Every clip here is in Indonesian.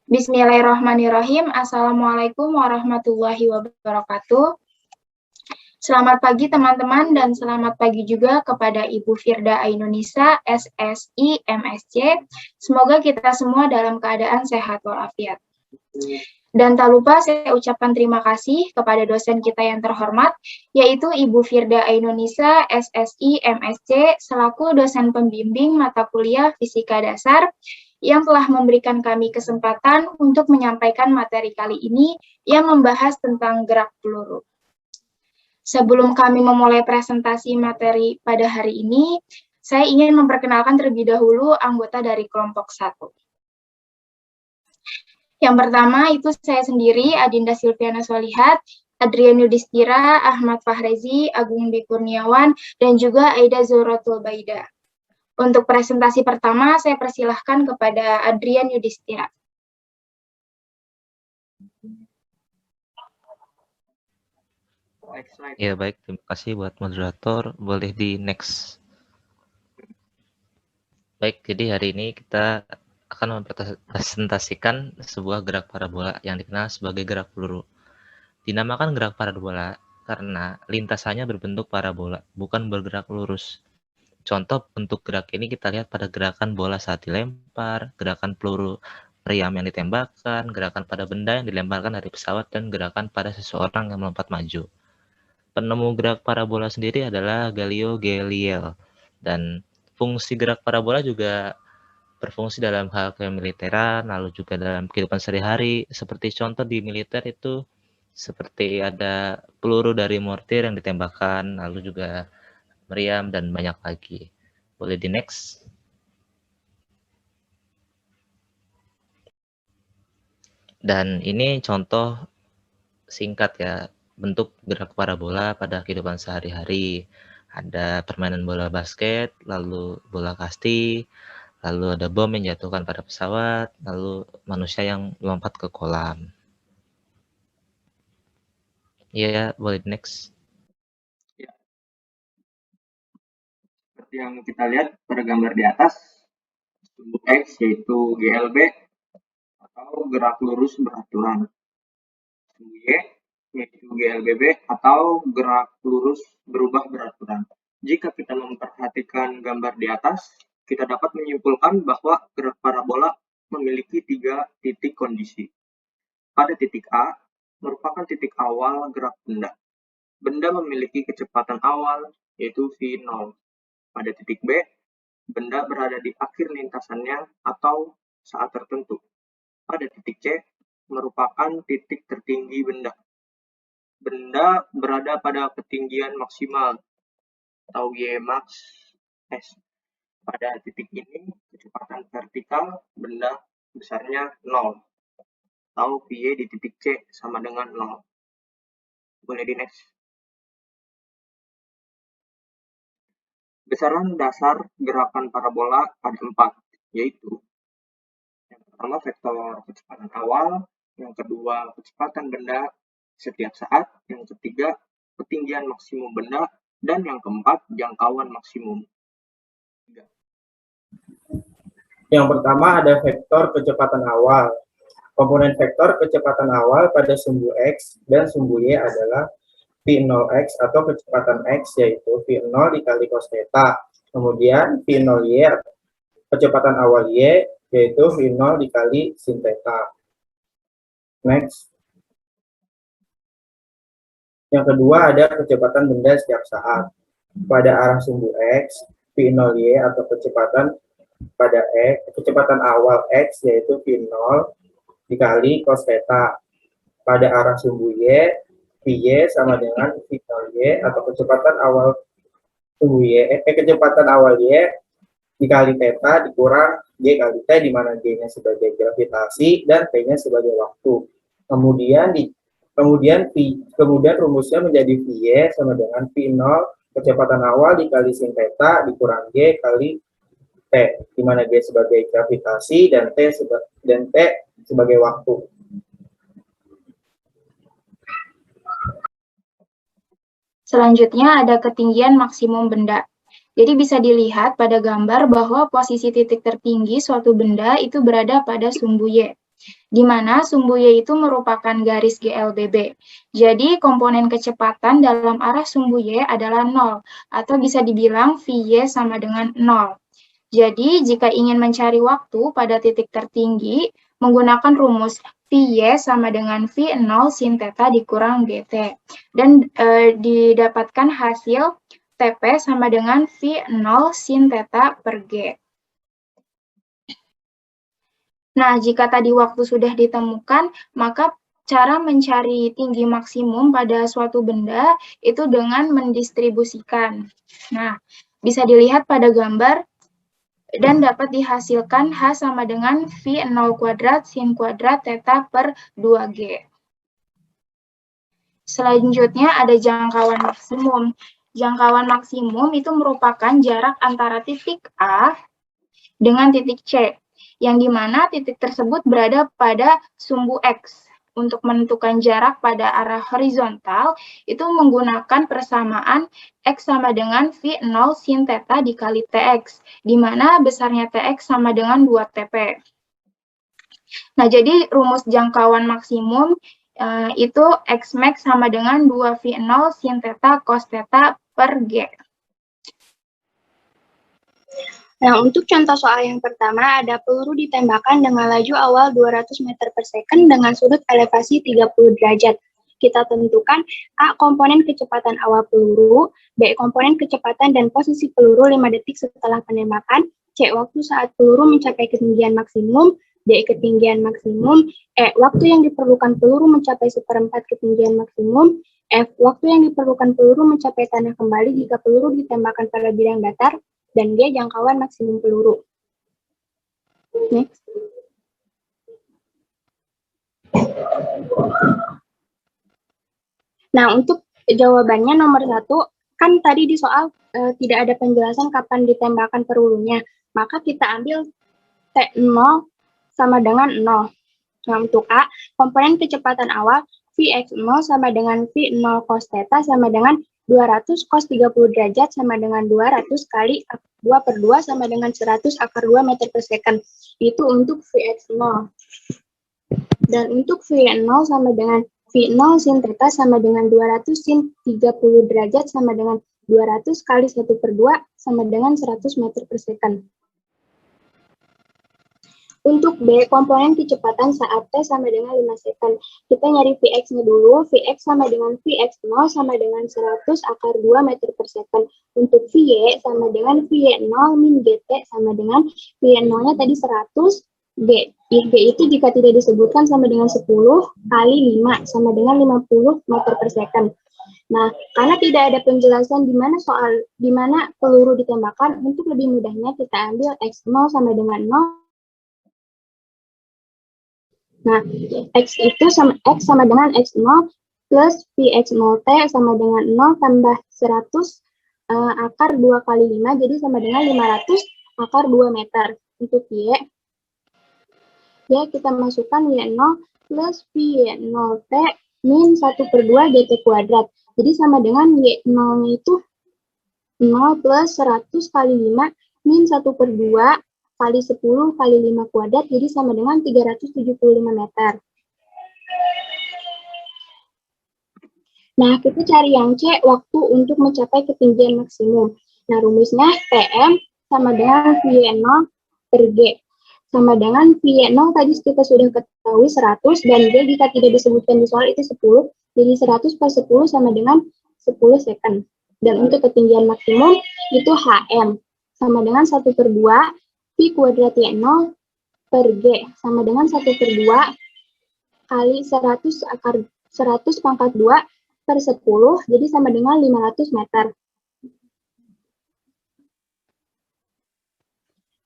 Bismillahirrahmanirrahim. Assalamualaikum warahmatullahi wabarakatuh. Selamat pagi teman-teman dan selamat pagi juga kepada Ibu Firda Ainunisa, SSI, MSc. Semoga kita semua dalam keadaan sehat walafiat. Dan tak lupa saya ucapkan terima kasih kepada dosen kita yang terhormat, yaitu Ibu Firda Ainunisa, SSI, MSc, selaku dosen pembimbing mata kuliah Fisika Dasar, yang telah memberikan kami kesempatan untuk menyampaikan materi kali ini yang membahas tentang gerak peluru. Sebelum kami memulai presentasi materi pada hari ini, saya ingin memperkenalkan terlebih dahulu anggota dari kelompok 1. Yang pertama itu saya sendiri, Adinda Silviana Solihat, Adrian Yudhistira, Ahmad Fahrezi, Agung Dwi Kurniawan, dan juga Aida Zuhratul Baida. Untuk presentasi pertama, saya persilahkan kepada Adrian Yudhistira. Ya baik, terima kasih buat moderator. Boleh di next. Baik, jadi hari ini kita akan mempresentasikan sebuah gerak parabola yang dikenal sebagai gerak peluru. Dinamakan gerak parabola karena lintasannya berbentuk parabola, bukan bergerak lurus. Contoh bentuk gerak ini kita lihat pada gerakan bola saat dilempar, gerakan peluru meriam yang ditembakkan, gerakan pada benda yang dilemparkan dari pesawat, dan gerakan pada seseorang yang melompat maju. Penemu gerak parabola sendiri adalah Galileo Galilei, dan fungsi gerak parabola juga berfungsi dalam hal kemiliteran, lalu juga dalam kehidupan sehari-hari. Seperti contoh di militer itu seperti ada peluru dari mortir yang ditembakkan, lalu juga meriam, dan banyak lagi. Boleh di next. Dan ini contoh singkat ya, bentuk gerak parabola pada kehidupan sehari-hari. Ada permainan bola basket, lalu bola kasti, lalu ada bom yang dijatuhkan pada pesawat, lalu manusia yang lompat ke kolam. Ya, boleh next. Ya. Seperti yang kita lihat pada gambar di atas, sumbu X yaitu GLB atau gerak lurus beraturan. Sumbu Y yaitu GLBB atau gerak lurus berubah beraturan. Jika kita memperhatikan gambar di atas, kita dapat menyimpulkan bahwa gerak parabola memiliki 3 titik kondisi. Pada titik A, merupakan titik awal gerak benda. Benda memiliki kecepatan awal, yaitu V0. Pada titik B, benda berada di akhir lintasannya atau saat tertentu. Pada titik C, merupakan titik tertinggi benda. Benda berada pada ketinggian maksimal atau Ymax S. Pada titik ini, kecepatan vertikal benda besarnya 0. Atau Vy di titik C sama dengan 0. Boleh di next. Besaran dasar gerakan parabola ada 4, yaitu yang pertama vektor kecepatan awal, yang kedua kecepatan benda setiap saat, yang ketiga ketinggian maksimum benda, dan yang keempat jangkauan maksimum. Yang pertama ada vektor kecepatan awal. Komponen vektor kecepatan awal pada sumbu X dan sumbu Y adalah V0x atau kecepatan X yaitu V0 dikali cos theta. Kemudian V0Y kecepatan awal Y yaitu V0 dikali sin theta. Next. Yang kedua ada kecepatan benda setiap saat. Pada arah sumbu X, V0Y atau kecepatan pada X, kecepatan awal X yaitu V0 dikali cos theta. Pada arah sumbu Y, Vy sama dengan V0Y atau kecepatan awal sumbu Y, kecepatan awal Y dikali theta dikurang G kali T, di mana G-nya sebagai gravitasi dan T-nya sebagai waktu. Kemudian rumusnya menjadi Vy sama dengan V0 kecepatan awal dikali sin theta dikurang G kali T, di mana G sebagai gravitasi dan T sebagai waktu. Selanjutnya ada ketinggian maksimum benda. Jadi bisa dilihat pada gambar bahwa posisi titik tertinggi suatu benda itu berada pada sumbu Y, di mana sumbu Y itu merupakan garis GLBB. Jadi komponen kecepatan dalam arah sumbu Y adalah 0, atau bisa dibilang VY sama dengan 0. Jadi jika ingin mencari waktu pada titik tertinggi, menggunakan rumus VY sama dengan V0 sin theta dikurang GT. Dan didapatkan hasil TP sama dengan V0 sin theta per G. Nah, jika tadi waktu sudah ditemukan, maka cara mencari tinggi maksimum pada suatu benda itu dengan mendistribusikan. Nah, bisa dilihat pada gambar dan dapat dihasilkan H sama dengan V0 kuadrat sin kuadrat theta per 2G. Selanjutnya ada jangkauan maksimum. Jangkauan maksimum itu merupakan jarak antara titik A dengan titik C, yang dimana titik tersebut berada pada sumbu X. Untuk menentukan jarak pada arah horizontal, itu menggunakan persamaan X sama dengan V0 sin theta dikali TX, di mana besarnya TX sama dengan 2TP. Nah, jadi rumus jangkauan maksimum itu X max sama dengan 2V0 sin theta cos theta per G. Nah, untuk contoh soal yang pertama, ada peluru ditembakkan dengan laju awal 200 meter per second dengan sudut elevasi 30 derajat. Kita tentukan A. komponen kecepatan awal peluru, B. komponen kecepatan dan posisi peluru 5 detik setelah penembakan, C. waktu saat peluru mencapai ketinggian maksimum, D. ketinggian maksimum, E. waktu yang diperlukan peluru mencapai 1/4 ketinggian maksimum, F. waktu yang diperlukan peluru mencapai tanah kembali jika peluru ditembakkan pada bidang datar, dan G. jangkauan maksimum peluru. Next. Nah, untuk jawabannya nomor 1, kan tadi di soal tidak ada penjelasan kapan ditembakkan pelurunya, maka kita ambil T0 sama dengan 0. Nah, untuk A, komponen kecepatan awal Vx0 sama dengan V0 cos theta sama dengan 200 cos 30 derajat sama dengan 200 kali 2/2 sama dengan 100 akar 2 meter per second. Itu untuk Vx0. Dan untuk V0 sama dengan V0 sin theta sama dengan 200 sin 30 derajat sama dengan 200 kali 1/2 sama dengan 100 meter per second. Untuk B, komponen kecepatan saat T sama dengan 5 second. Kita nyari Vx-nya dulu. Vx sama dengan Vx0 sama dengan 100 akar 2 meter per second. Untuk Vy sama dengan Vy0 min Gt sama dengan Vy0-nya tadi 100, G itu jika tidak disebutkan sama dengan 10 kali 5 sama dengan 50 meter per second. Nah, karena tidak ada penjelasan di mana peluru ditembakkan, untuk lebih mudahnya kita ambil X0 sama dengan 0. Nah, X itu X sama dengan X0 plus Vx0t sama dengan 0 tambah 100 akar 2 kali 5, jadi sama dengan 500 akar 2 meter. Untuk Y, ya kita masukkan Y0 plus Vy0t min 1/2 Gt kuadrat. Jadi sama dengan Y0-nya itu 0 plus 100 kali 5 min 1/2 kali 10 kali 5 kuadrat, jadi sama dengan 375 meter. Nah, kita cari yang C, waktu untuk mencapai ketinggian maksimum. Nah, rumusnya Tm sama dengan Vy0 per G. Sama dengan Vy0 tadi kita sudah ketahui 100, dan G jika tidak disebutkan di soal itu 10, jadi 100 per 10 sama dengan 10 second. Dan untuk ketinggian maksimum itu Hm, sama dengan 1/2 V kuadrat Y0 per G, sama dengan 1/2 kali 100 akar 100 pangkat 2 per 10, jadi sama dengan 500 meter.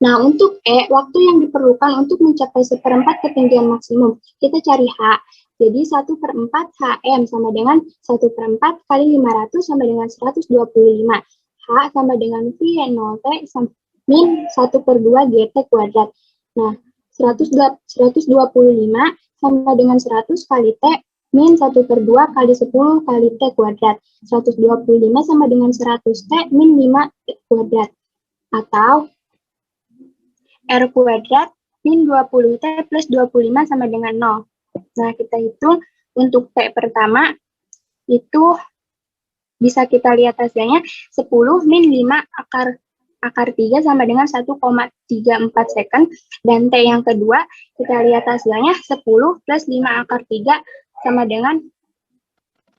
Nah, untuk E, waktu yang diperlukan untuk mencapai 1/4 ketinggian maksimum, kita cari H. Jadi 1/4 Hm sama dengan 1/4 kali 500 sama dengan 125. H sama dengan V0T min 1/2 Gt kuadrat. Nah, 125 sama dengan 100 kali T min 1/2 kali 10 kali T kuadrat. 125 sama dengan 100T min 5T kuadrat. Atau R kuadrat min 20T plus 25 sama dengan 0. Nah, kita hitung untuk T pertama, itu bisa kita lihat hasilnya 10 min 5 akar 3 sama dengan 1,34 second. Dan T yang kedua, kita lihat hasilnya 10 plus 5 akar 3 sama dengan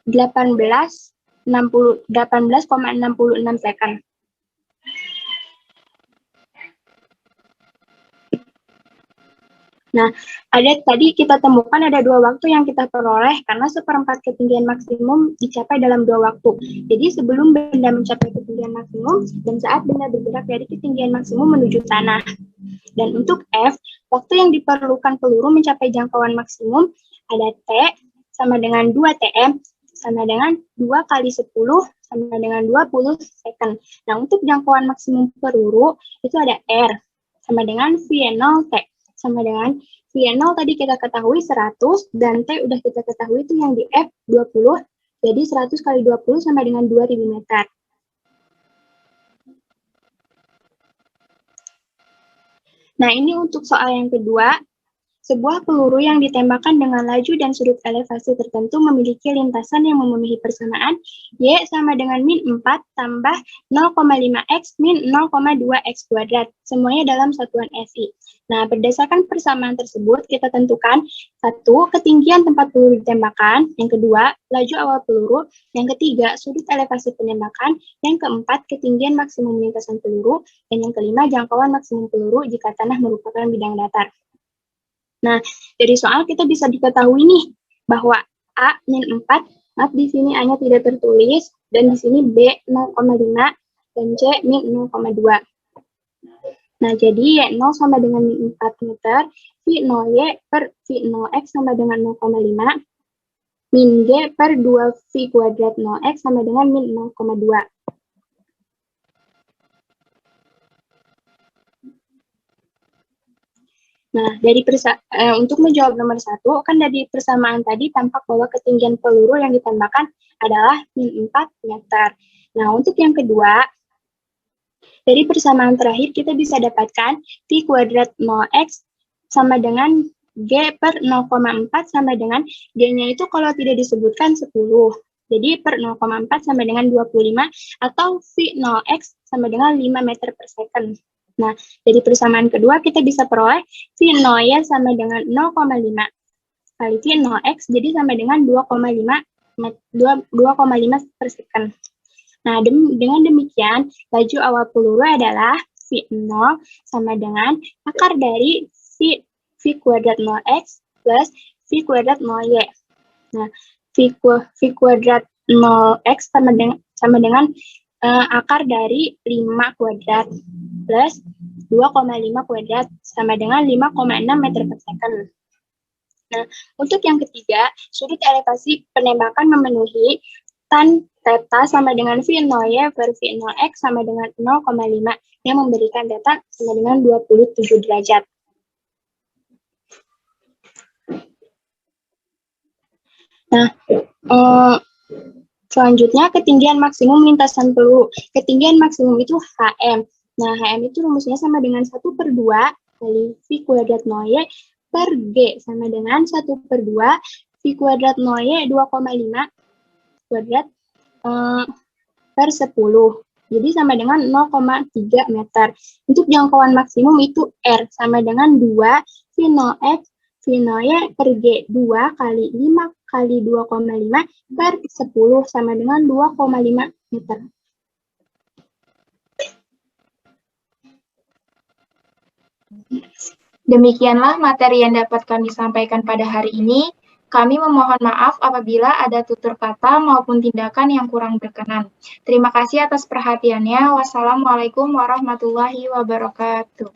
18,66 second. Nah, tadi kita temukan ada 2 waktu yang kita peroleh karena 1/4 ketinggian maksimum dicapai dalam 2 waktu. Jadi sebelum benda mencapai ketinggian maksimum dan saat benda bergerak dari ketinggian maksimum menuju tanah. Dan untuk F, waktu yang diperlukan peluru mencapai jangkauan maksimum ada T sama dengan 2 TM sama dengan 2 kali 10 sama dengan 20 second. Nah, untuk jangkauan maksimum peluru itu ada R sama dengan V0 T. Sama dengan V0 tadi kita ketahui 100, dan T udah kita ketahui itu yang di F 20, jadi 100 kali 20 sama dengan 2000 meter. Nah, ini untuk soal yang kedua. Sebuah peluru yang ditembakkan dengan laju dan sudut elevasi tertentu memiliki lintasan yang memenuhi persamaan Y sama dengan min 4 tambah 0,5X min 0,2X kuadrat. Semuanya dalam satuan SI. Nah, berdasarkan persamaan tersebut, kita tentukan 1. Ketinggian tempat peluru ditembakkan. Yang kedua, laju awal peluru. Yang ketiga, sudut elevasi penembakan. Yang keempat, ketinggian maksimum lintasan peluru. Dan yang kelima, jangkauan maksimum peluru jika tanah merupakan bidang datar. Nah, dari soal kita bisa diketahui nih bahwa A min 4, maaf di sini A-nya tidak tertulis, dan di sini B 0,5 dan C min 0,2. Nah, jadi Y0 sama dengan min 4 meter, V0Y per V0X sama dengan 0,5, min G per 2V kuadrat 0X sama dengan min 0,2. Nah, untuk menjawab nomor 1, kan dari persamaan tadi tampak bahwa ketinggian peluru yang ditembakkan adalah min 4 meter. Nah, untuk yang kedua, dari persamaan terakhir kita bisa dapatkan V kuadrat 0X sama dengan G per 0,4 sama dengan G-nya itu kalau tidak disebutkan 10. Jadi per 0,4 sama dengan 25 atau V0X sama dengan 5 meter per second. Nah, dari persamaan kedua kita bisa peroleh V0Y sama dengan 0,5 kali V0X, jadi sama dengan 2,5 per second. Nah, dengan demikian, laju awal peluru adalah V0 sama dengan akar dari V kuadrat 0X plus V kuadrat 0Y. Nah, V kuadrat 0X sama dengan akar dari 5 kuadrat plus 2,5 kuadrat sama dengan 5,6 meter per second. Nah, untuk yang ketiga, sudut elevasi penembakan memenuhi tan theta sama dengan V0Y per V0X sama dengan 0,5 yang memberikan theta sama dengan 27 derajat. Nah, selanjutnya ketinggian maksimum lintasan peluru. Ketinggian maksimum itu HM. Nah, HM itu rumusnya sama dengan 1/2 kali V kuadrat 0Y per G sama dengan 1/2 V kuadrat 0Y 2,5 kuadrat per 10. Jadi sama dengan 0,3 meter. Untuk jangkauan maksimum itu R sama dengan 2 V0X V0Y per G 2 kali 5 kali 2,5 per 10 sama dengan 2,5 meter. Demikianlah materi yang dapat kami sampaikan pada hari ini. Kami memohon maaf apabila ada tutur kata maupun tindakan yang kurang berkenan. Terima kasih atas perhatiannya. Wassalamualaikum warahmatullahi wabarakatuh.